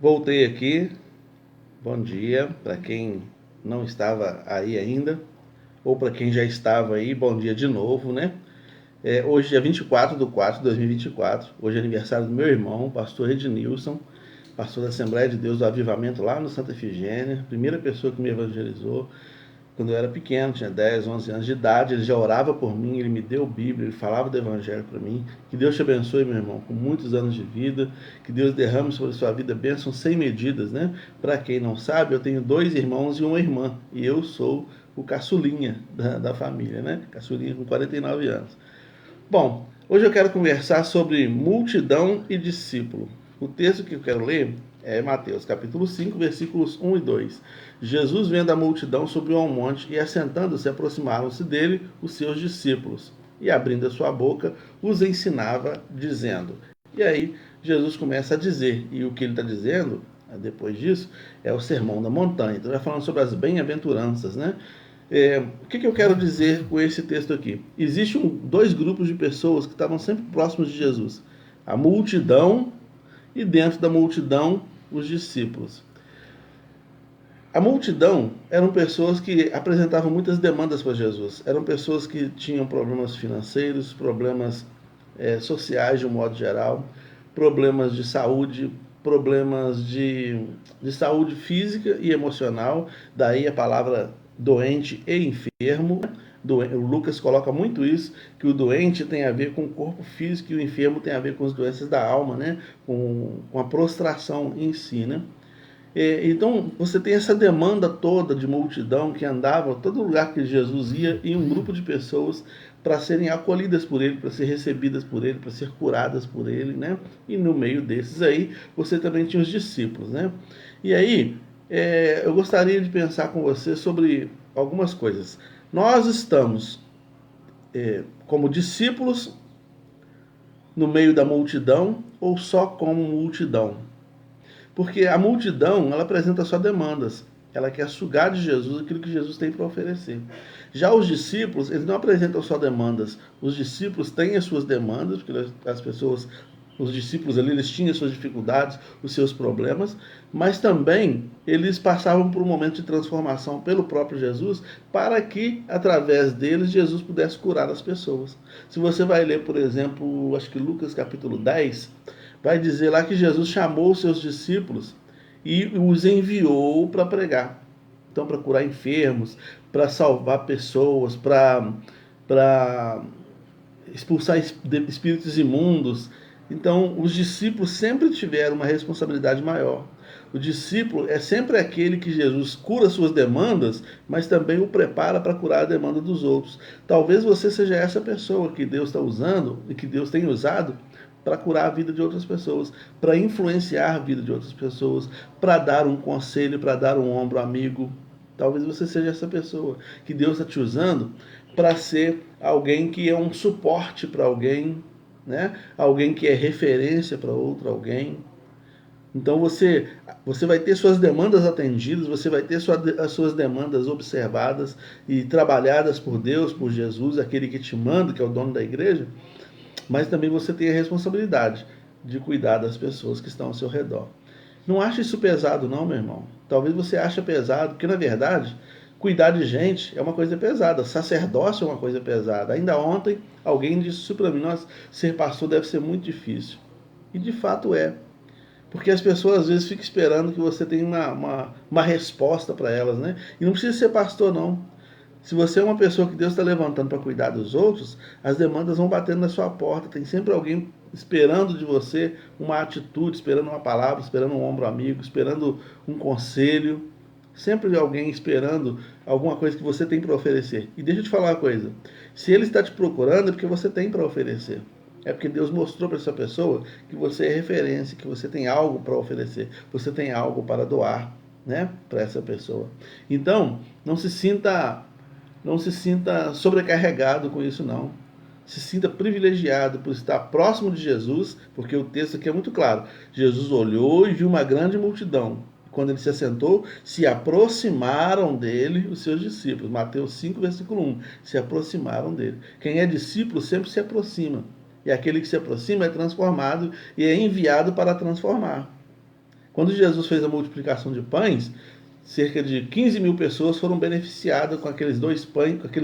Voltei aqui. Bom dia para quem não estava aí ainda, ou para quem já estava aí, bom dia de novo, né? Hoje é dia 24/4/2024. Hoje é aniversário do meu irmão, pastor Ednilson, pastor da Assembleia de Deus do Avivamento lá no Santa Efigênia, primeira pessoa que me evangelizou. Quando eu era pequeno, tinha 10, 11 anos de idade, ele já orava por mim, ele me deu Bíblia, ele falava do Evangelho para mim. Que Deus te abençoe, meu irmão, com muitos anos de vida, que Deus derrame sobre a sua vida bênçãos sem medidas, né? Para quem não sabe, eu tenho 2 irmãos e uma irmã, e eu sou o caçulinha da família, né? Caçulinha com 49 anos. Bom, hoje eu quero conversar sobre multidão e discípulo. O texto que eu quero ler é Mateus, capítulo 5, versículos 1 e 2. Jesus vendo a multidão subiu ao monte e, assentando-se, aproximaram-se dele os seus discípulos. E, abrindo a sua boca, os ensinava, dizendo. E aí, Jesus começa a dizer, e o que ele está dizendo, depois disso, é o sermão da montanha. Então, vai falando sobre as bem-aventuranças, né? O que eu quero dizer com esse texto aqui? Existem dois grupos de pessoas que estavam sempre próximos de Jesus: a multidão e, dentro da multidão, os discípulos. A multidão eram pessoas que apresentavam muitas demandas para Jesus. Eram pessoas que tinham problemas financeiros, problemas sociais de um modo geral, problemas de saúde, problemas de saúde física e emocional. Daí a palavra doente e enfermo. O Lucas coloca muito isso, que o doente tem a ver com o corpo físico e o enfermo tem a ver com as doenças da alma, né? com a prostração em si, né? Então você tem essa demanda toda de multidão que andava todo lugar que Jesus ia, e um grupo de pessoas para serem acolhidas por ele, para ser recebidas por ele, para ser curadas por ele, né? E no meio desses aí você também tinha os discípulos, né? E aí eu gostaria de pensar com você sobre algumas coisas. Nós estamos como discípulos no meio da multidão ou só como multidão? Porque a multidão, ela apresenta só demandas. Ela quer sugar de Jesus aquilo que Jesus tem para oferecer. Já os discípulos, eles não apresentam só demandas. Os discípulos têm as suas demandas, porque as pessoas, os discípulos ali, eles tinham as suas dificuldades, os seus problemas, mas também eles passavam por um momento de transformação pelo próprio Jesus, para que, através deles, Jesus pudesse curar as pessoas. Se você vai ler, por exemplo, acho que Lucas capítulo 10, vai dizer lá que Jesus chamou os seus discípulos e os enviou para pregar. Então, para curar enfermos, para salvar pessoas, para expulsar espíritos imundos. Então, os discípulos sempre tiveram uma responsabilidade maior. O discípulo é sempre aquele que Jesus cura suas demandas, mas também o prepara para curar a demanda dos outros. Talvez você seja essa pessoa que Deus está usando e que Deus tem usado para curar a vida de outras pessoas, para influenciar a vida de outras pessoas, para dar um conselho, para dar um ombro amigo. Talvez você seja essa pessoa que Deus está te usando para ser alguém que é um suporte para alguém, né? Alguém que é referência para outro alguém. Então você vai ter suas demandas atendidas, você vai ter as suas demandas observadas e trabalhadas por Deus, por Jesus, aquele que te manda, que é o dono da igreja, mas também você tem a responsabilidade de cuidar das pessoas que estão ao seu redor. Não acha isso pesado não, meu irmão. Talvez você ache pesado, porque na verdade, cuidar de gente é uma coisa pesada. Sacerdócio é uma coisa pesada. Ainda ontem, alguém disse isso para mim: nossa, ser pastor deve ser muito difícil. E de fato é. Porque as pessoas às vezes ficam esperando que você tenha uma resposta para elas, né? E não precisa ser pastor, não. Se você é uma pessoa que Deus está levantando para cuidar dos outros, as demandas vão batendo na sua porta. Tem sempre alguém esperando de você uma atitude, esperando uma palavra, esperando um ombro amigo, esperando um conselho. Sempre alguém esperando alguma coisa que você tem para oferecer. E deixa eu te falar uma coisa: se ele está te procurando, é porque você tem para oferecer. É porque Deus mostrou para essa pessoa que você é referência, que você tem algo para oferecer, você tem algo para doar, né, para essa pessoa. Então, não se sinta sobrecarregado com isso, não. Se sinta privilegiado por estar próximo de Jesus, porque o texto aqui é muito claro. Jesus olhou e viu uma grande multidão. Quando ele se assentou, se aproximaram dele os seus discípulos. Mateus 5, versículo 1. Se aproximaram dele. Quem é discípulo sempre se aproxima. E aquele que se aproxima é transformado e é enviado para transformar. Quando Jesus fez a multiplicação de pães, cerca de 15 mil pessoas foram beneficiadas com aqueles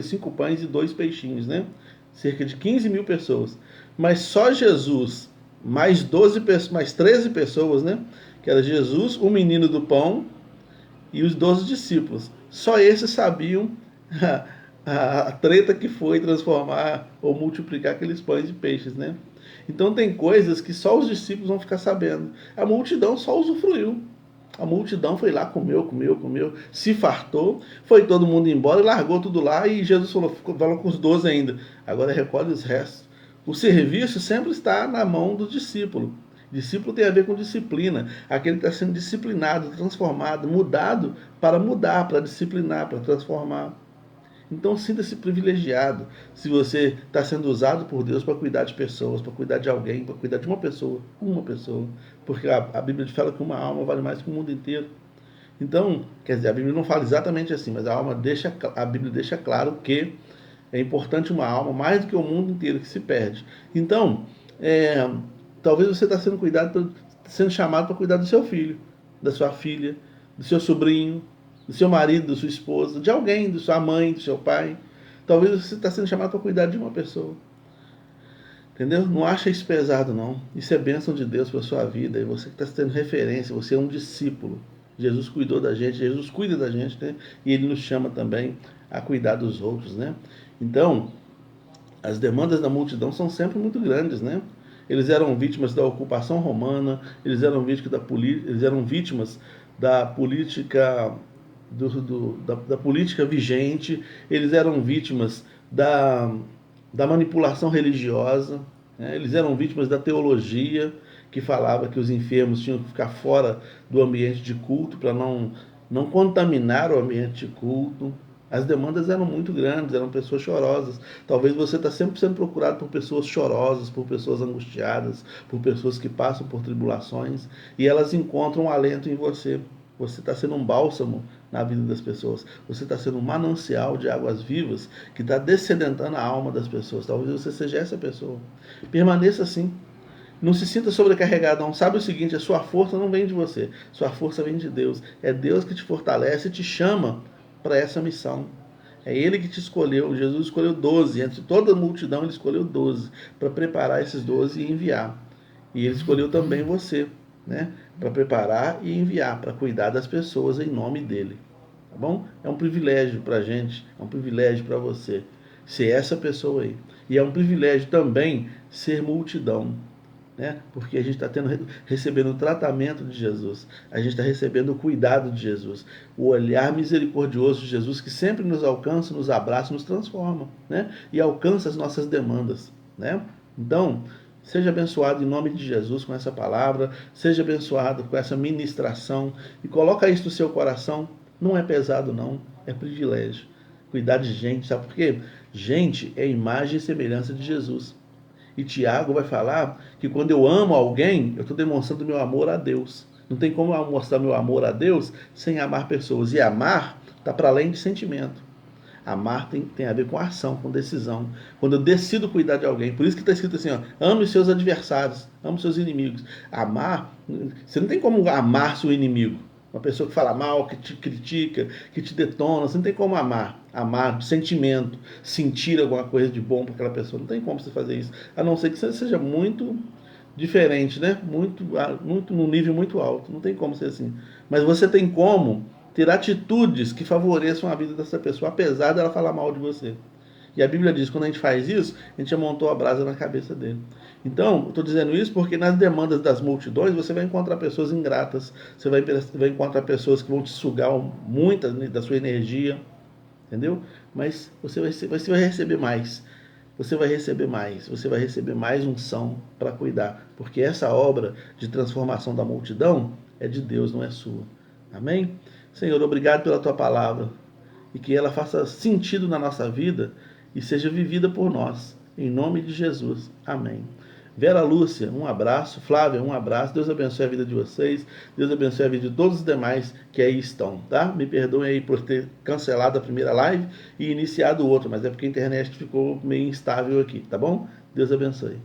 5 pães e 2 peixinhos, né? Cerca de 15 mil pessoas. Mas só Jesus, mais 13 pessoas, né? Que era Jesus, o menino do pão e os 12 discípulos. Só esses sabiam a treta que foi transformar ou multiplicar aqueles pães e peixes, né? Então tem coisas que só os discípulos vão ficar sabendo. A multidão só usufruiu. A multidão foi lá, comeu, se fartou, foi todo mundo embora e largou tudo lá, e Jesus falou com os 12 ainda, agora recolhe os restos. O serviço sempre está na mão do discípulo. Discípulo tem a ver com disciplina, aquele que está sendo disciplinado, transformado, mudar, para disciplinar, para transformar. Então sinta-se privilegiado se você está sendo usado por Deus para cuidar de pessoas, para cuidar de alguém, para cuidar de uma pessoa, porque a Bíblia fala que uma alma vale mais que o mundo inteiro. Então, quer dizer, a Bíblia não fala exatamente assim, mas a Bíblia deixa claro que é importante uma alma mais do que o mundo inteiro que se perde. Então, talvez você está sendo chamado para cuidar do seu filho, da sua filha, do seu sobrinho, do seu marido, da sua esposa, de alguém, da sua mãe, do seu pai. Talvez você está sendo chamado para cuidar de uma pessoa. Entendeu? Não acha isso pesado, não. Isso é bênção de Deus para a sua vida. E você que está tendo referência, você é um discípulo. Jesus cuidou da gente, Jesus cuida da gente, né? E Ele nos chama também a cuidar dos outros, né? Então, as demandas da multidão são sempre muito grandes, né? Eles eram vítimas da ocupação romana, eles eram vítimas da política da política vigente, eles eram vítimas da manipulação religiosa, né? Eles eram vítimas da teologia, que falava que os enfermos tinham que ficar fora do ambiente de culto para não contaminar o ambiente de culto. As demandas eram muito grandes, eram pessoas chorosas. Talvez você está sempre sendo procurado por pessoas chorosas, por pessoas angustiadas, por pessoas que passam por tribulações, e elas encontram um alento em você. Você está sendo um bálsamo na vida das pessoas. Você está sendo um manancial de águas vivas que está descedentando a alma das pessoas. Talvez você seja essa pessoa. Permaneça assim. Não se sinta sobrecarregado, não. Sabe o seguinte, a sua força não vem de você. Sua força vem de Deus. É Deus que te fortalece e te chama para essa missão. É Ele que te escolheu. Jesus escolheu 12. Entre toda a multidão, Ele escolheu 12 para preparar esses 12 e enviar. E Ele escolheu também você, né? Para preparar e enviar, para cuidar das pessoas em nome dEle. Tá bom? É um privilégio para a gente, é um privilégio para você ser essa pessoa aí. E é um privilégio também ser multidão, né? Porque a gente está recebendo o tratamento de Jesus, a gente está recebendo o cuidado de Jesus, o olhar misericordioso de Jesus, que sempre nos alcança, nos abraça, nos transforma, né? E alcança as nossas demandas, né? Então, seja abençoado em nome de Jesus com essa palavra, seja abençoado com essa ministração, e coloca isso no seu coração. Não é pesado, não, é privilégio. Cuidar de gente, sabe por quê? Gente é imagem e semelhança de Jesus. E Tiago vai falar que quando eu amo alguém, eu estou demonstrando meu amor a Deus. Não tem como eu mostrar meu amor a Deus sem amar pessoas. E amar está para além de sentimento. Amar tem a ver com ação, com decisão. Quando eu decido cuidar de alguém, por isso que está escrito assim, ó, ame os seus adversários, ame os seus inimigos. Amar, você não tem como amar seu inimigo. Uma pessoa que fala mal, que te critica, que te detona, você não tem como amar. Amar de sentimento, sentir alguma coisa de bom para aquela pessoa. Não tem como você fazer isso. A não ser que você seja muito diferente, né? Muito num nível muito alto. Não tem como ser assim. Mas você tem como ter atitudes que favoreçam a vida dessa pessoa, apesar dela falar mal de você. E a Bíblia diz que quando a gente faz isso, a gente já montou a brasa na cabeça dele. Então, eu estou dizendo isso porque nas demandas das multidões você vai encontrar pessoas ingratas, você vai encontrar pessoas que vão te sugar muita da sua energia, entendeu? Mas você vai receber mais. Você vai receber mais unção para cuidar, porque essa obra de transformação da multidão é de Deus, não é sua. Amém? Senhor, obrigado pela tua palavra e que ela faça sentido na nossa vida e seja vivida por nós. Em nome de Jesus. Amém. Vera Lúcia, um abraço. Flávia, um abraço. Deus abençoe a vida de vocês. Deus abençoe a vida de todos os demais que aí estão, tá? Me perdoem aí por ter cancelado a primeira live e iniciado outra, mas é porque a internet ficou meio instável aqui, tá bom? Deus abençoe.